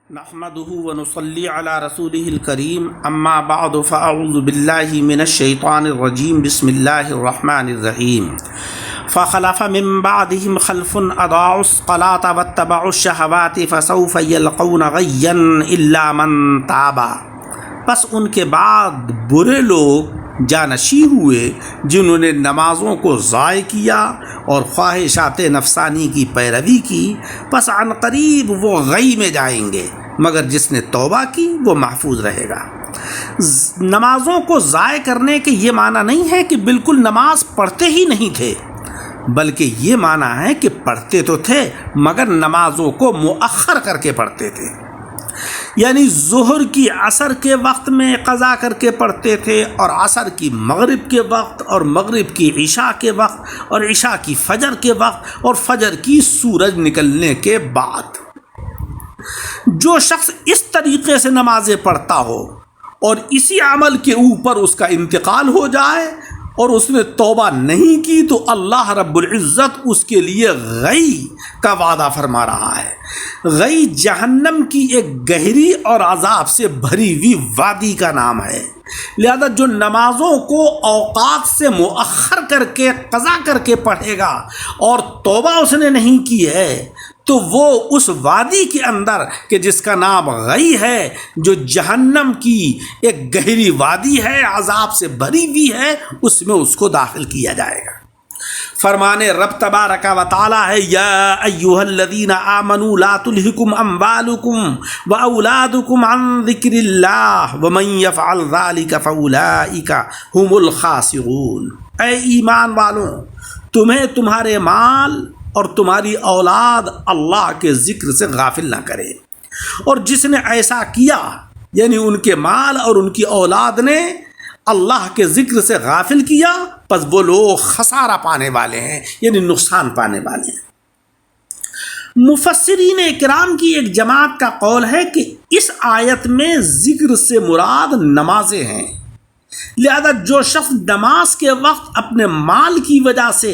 نحمده ونصلي على رسوله الكريم اما بعد فاعوذ بالله من الشيطان الرجيم بسم الله الرحمن الرحيم فخلف من بعدهم خلف اضاعوا الصلاة واتبعوا الشهوات فسوف يلقون غيا الا من تاب، پس ان کے بعد برے لوگ جانشی ہوئے جنہوں نے نمازوں کو ضائع کیا اور خواہشات نفسانی کی پیروی کی، پس عن قریب وہ غی میں جائیں گے، مگر جس نے توبہ کی وہ محفوظ رہے گا۔ نمازوں کو ضائع کرنے کے یہ معنی نہیں ہے کہ بالکل نماز پڑھتے ہی نہیں تھے، بلکہ یہ معنی ہے کہ پڑھتے تو تھے مگر نمازوں کو مؤخر کر کے پڑھتے تھے، یعنی ظہر کی عصر کے وقت میں قضا کر کے پڑھتے تھے، اور عصر کی مغرب کے وقت، اور مغرب کی عشاء کے وقت، اور عشاء کی فجر کے وقت، اور فجر کی سورج نکلنے کے بعد۔ جو شخص اس طریقے سے نمازیں پڑھتا ہو اور اسی عمل کے اوپر اس کا انتقال ہو جائے اور اس نے توبہ نہیں کی، تو اللہ رب العزت اس کے لیے غی کا وعدہ فرما رہا ہے۔ غی جہنم کی ایک گہری اور عذاب سے بھری ہوئی وادی کا نام ہے، لہذا جو نمازوں کو اوقات سے مؤخر کر کے قضا کر کے پڑھے گا اور توبہ اس نے نہیں کی ہے، تو وہ اس وادی کے اندر کہ جس کا نام غی ہے، جو جہنم کی ایک گہری وادی ہے، عذاب سے بھری ہوئی ہے، اس میں اس کو داخل کیا جائے گا۔ فرمان رب تبارک و تعالی ہے، یا ایھا الذین آمنوا لا تلہکم اموالکم واولادکم عن ذکر اللہ ومن یفعل ذلک فاولئک ھم الخاسرون۔ اے ایمان والوں، تمہیں تمہارے مال اور تمہاری اولاد اللہ کے ذکر سے غافل نہ کرے، اور جس نے ایسا کیا یعنی ان کے مال اور ان کی اولاد نے اللہ کے ذکر سے غافل کیا، پس وہ لوگ خسارہ پانے والے ہیں، یعنی نقصان پانے والے ہیں۔ مفسرین اکرام کی ایک جماعت کا قول ہے کہ اس آیت میں ذکر سے مراد نمازیں ہیں، لہذا جو شخص نماز کے وقت اپنے مال کی وجہ سے،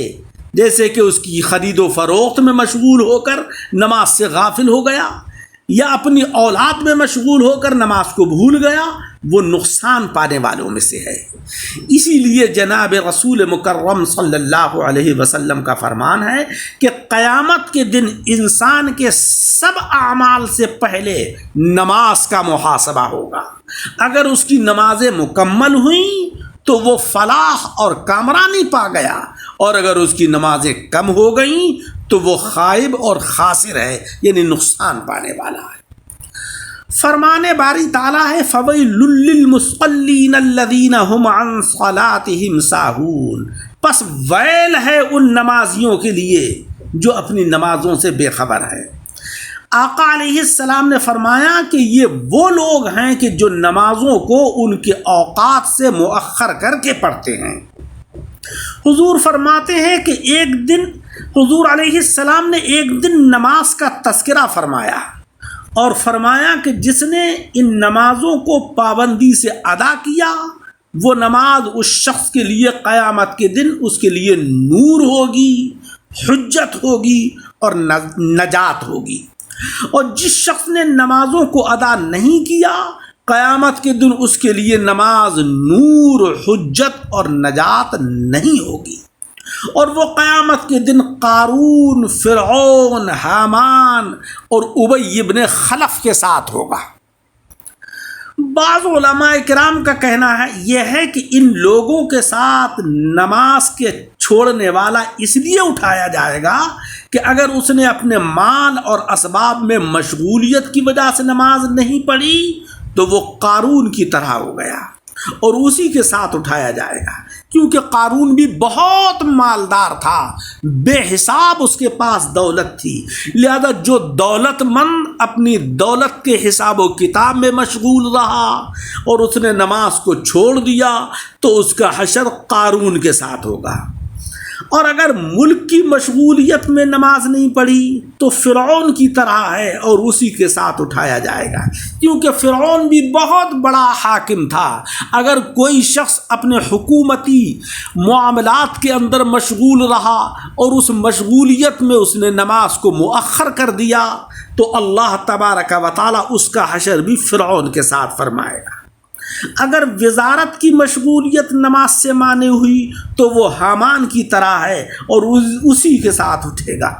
جیسے کہ اس کی خرید و فروخت میں مشغول ہو کر نماز سے غافل ہو گیا، یا اپنی اولاد میں مشغول ہو کر نماز کو بھول گیا، وہ نقصان پانے والوں میں سے ہے۔ اسی لیے جناب رسول مکرم صلی اللہ علیہ وسلم کا فرمان ہے کہ قیامت کے دن انسان کے سب اعمال سے پہلے نماز کا محاسبہ ہوگا۔ اگر اس کی نمازیں مکمل ہوئیں تو وہ فلاح اور کامرانی پا گیا، اور اگر اس کی نمازیں کم ہو گئیں تو وہ خائب اور خاسر ہے، یعنی نقصان پانے والا ہے۔ فرمان باری تعالیٰ ہے، فَوَيْلٌ لِّلْمُصَلِّينَ الَّذِينَ هُمْ عَن صَلَاتِهِمْ سَاهُونَ، پس ویل ہے ان نمازیوں کے لیے جو اپنی نمازوں سے بے خبر ہے۔ آقا علیہ السلام نے فرمایا کہ یہ وہ لوگ ہیں کہ جو نمازوں کو ان کے اوقات سے مؤخر کر کے پڑھتے ہیں۔ حضور فرماتے ہیں کہ ایک دن حضور علیہ السلام نے ایک دن نماز کا تذکرہ فرمایا اور فرمایا کہ جس نے ان نمازوں کو پابندی سے ادا کیا، وہ نماز اس شخص کے لیے قیامت کے دن اس کے لیے نور ہوگی، حجت ہوگی اور نجات ہوگی، اور جس شخص نے نمازوں کو ادا نہیں کیا، قیامت کے دن اس کے لیے نماز نور، حجت اور نجات نہیں ہوگی، اور وہ قیامت کے دن قارون، فرعون، حامان اور ابی ابن خلف کے ساتھ ہوگا۔ بعض علماء کرام کا کہنا ہے یہ ہے کہ ان لوگوں کے ساتھ نماز کے چھوڑنے والا اس لیے اٹھایا جائے گا کہ اگر اس نے اپنے مال اور اسباب میں مشغولیت کی وجہ سے نماز نہیں پڑھی تو وہ قارون کی طرح ہو گیا، اور اسی کے ساتھ اٹھایا جائے گا، کیونکہ قارون بھی بہت مالدار تھا، بے حساب اس کے پاس دولت تھی، لہذا جو دولت مند اپنی دولت کے حساب و کتاب میں مشغول رہا اور اس نے نماز کو چھوڑ دیا تو اس کا حشر قارون کے ساتھ ہوگا۔ اور اگر ملک کی مشغولیت میں نماز نہیں پڑھی تو فرعون کی طرح ہے اور اسی کے ساتھ اٹھایا جائے گا، کیونکہ فرعون بھی بہت بڑا حاکم تھا۔ اگر کوئی شخص اپنے حکومتی معاملات کے اندر مشغول رہا اور اس مشغولیت میں اس نے نماز کو مؤخر کر دیا تو اللہ تبارک و تعالیٰ اس کا حشر بھی فرعون کے ساتھ فرمائے گا۔ اگر وزارت کی مشغولیت نماز سے مانے ہوئی تو وہ حامان کی طرح ہے اور اسی کے ساتھ اٹھے گا۔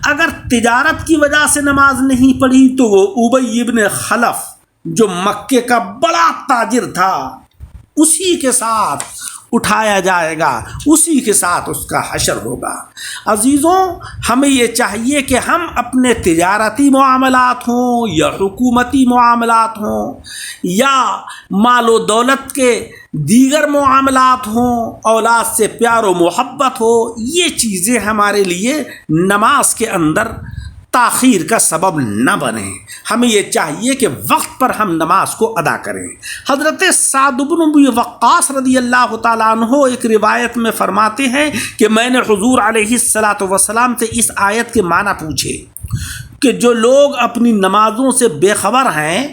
اگر تجارت کی وجہ سے نماز نہیں پڑھی تو وہ ابی ابن خلف جو مکے کا بڑا تاجر تھا اسی کے ساتھ اٹھایا جائے گا، اسی کے ساتھ اس کا حشر ہوگا۔ عزیزوں، ہمیں یہ چاہیے کہ ہم اپنے تجارتی معاملات ہوں یا حکومتی معاملات ہوں یا مال و دولت کے دیگر معاملات ہوں، اولاد سے پیار و محبت ہو، یہ چیزیں ہمارے لیے نماز کے اندر تاخیر کا سبب نہ بنے۔ ہمیں یہ چاہیے کہ وقت پر ہم نماز کو ادا کریں۔ حضرت سعد بن ابی وقاص رضی اللہ تعالیٰ عنہ ایک روایت میں فرماتے ہیں کہ میں نے حضور علیہ الصلاۃ والسلام سے اس آیت کے معنی پوچھے کہ جو لوگ اپنی نمازوں سے بے خبر ہیں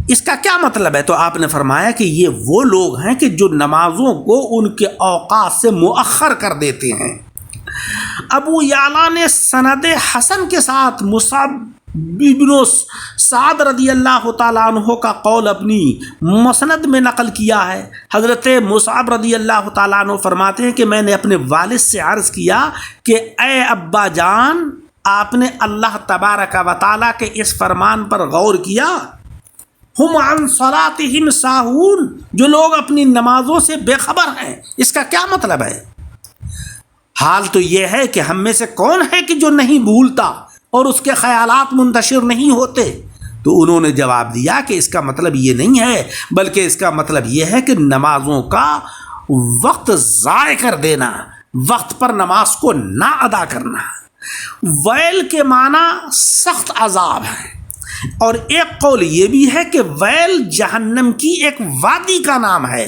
اس کا کیا مطلب ہے؟ تو آپ نے فرمایا کہ یہ وہ لوگ ہیں کہ جو نمازوں کو ان کے اوقات سے مؤخر کر دیتے ہیں۔ ابو یعلا نے سند حسن کے ساتھ مصعب بن سعد رضی اللہ تعالیٰ عنہ کا قول اپنی مسند میں نقل کیا ہے۔ حضرت مصعب رضی اللہ تعالیٰ عنہ فرماتے ہیں کہ میں نے اپنے والد سے عرض کیا کہ اے ابا جان، آپ نے اللہ تبارک و تعالیٰ کے اس فرمان پر غور کیا، ہم عن صلاتہم ساہون، جو لوگ اپنی نمازوں سے بے خبر ہیں، اس کا کیا مطلب ہے؟ حال تو یہ ہے کہ ہم میں سے کون ہے کہ جو نہیں بھولتا اور اس کے خیالات منتشر نہیں ہوتے؟ تو انہوں نے جواب دیا کہ اس کا مطلب یہ نہیں ہے، بلکہ اس کا مطلب یہ ہے کہ نمازوں کا وقت ضائع کر دینا، وقت پر نماز کو نہ ادا کرنا۔ ویل کے معنی سخت عذاب ہے، اور ایک قول یہ بھی ہے کہ ویل جہنم کی ایک وادی کا نام ہے۔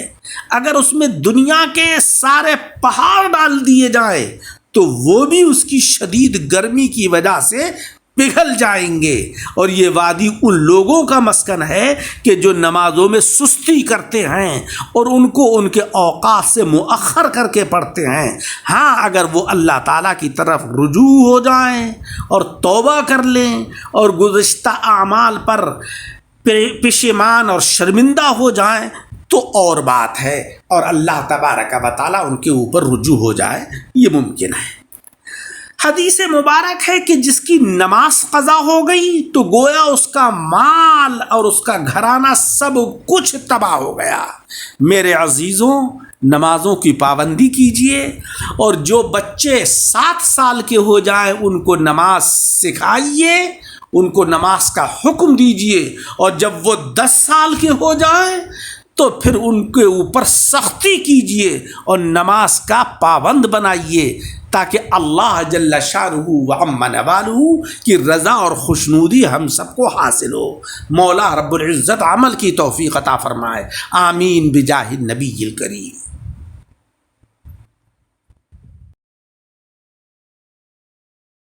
اگر اس میں دنیا کے سارے پہاڑ ڈال دیے جائیں تو وہ بھی اس کی شدید گرمی کی وجہ سے پگھل جائیں گے، اور یہ وادی ان لوگوں کا مسکن ہے کہ جو نمازوں میں سستی کرتے ہیں اور ان کو ان کے اوقات سے مؤخر کر کے پڑھتے ہیں۔ ہاں، اگر وہ اللہ تعالیٰ کی طرف رجوع ہو جائیں اور توبہ کر لیں اور گزشتہ اعمال پر پشیمان اور شرمندہ ہو جائیں تو اور بات ہے، اور اللہ تبارک و تعالیٰ ان کے اوپر رجوع ہو جائے، یہ ممکن ہے۔ حدیث مبارک ہے کہ جس کی نماز قضا ہو گئی تو گویا اس کا مال اور اس کا گھرانہ سب کچھ تباہ ہو گیا۔ میرے عزیزوں، نمازوں کی پابندی کیجیے، اور جو بچے 7 سال کے ہو جائیں ان کو نماز سکھائیے، ان کو نماز کا حکم دیجیے، اور جب وہ 10 سال کے ہو جائیں تو پھر ان کے اوپر سختی کیجیے اور نماز کا پابند بنائیے، تاکہ اللہ جل شانہ و عم نوالہ کی رضا اور خوشنودی ہم سب کو حاصل ہو۔ مولا رب العزت عمل کی توفیق عطا فرمائے، آمین بجاہ النبی الکریم۔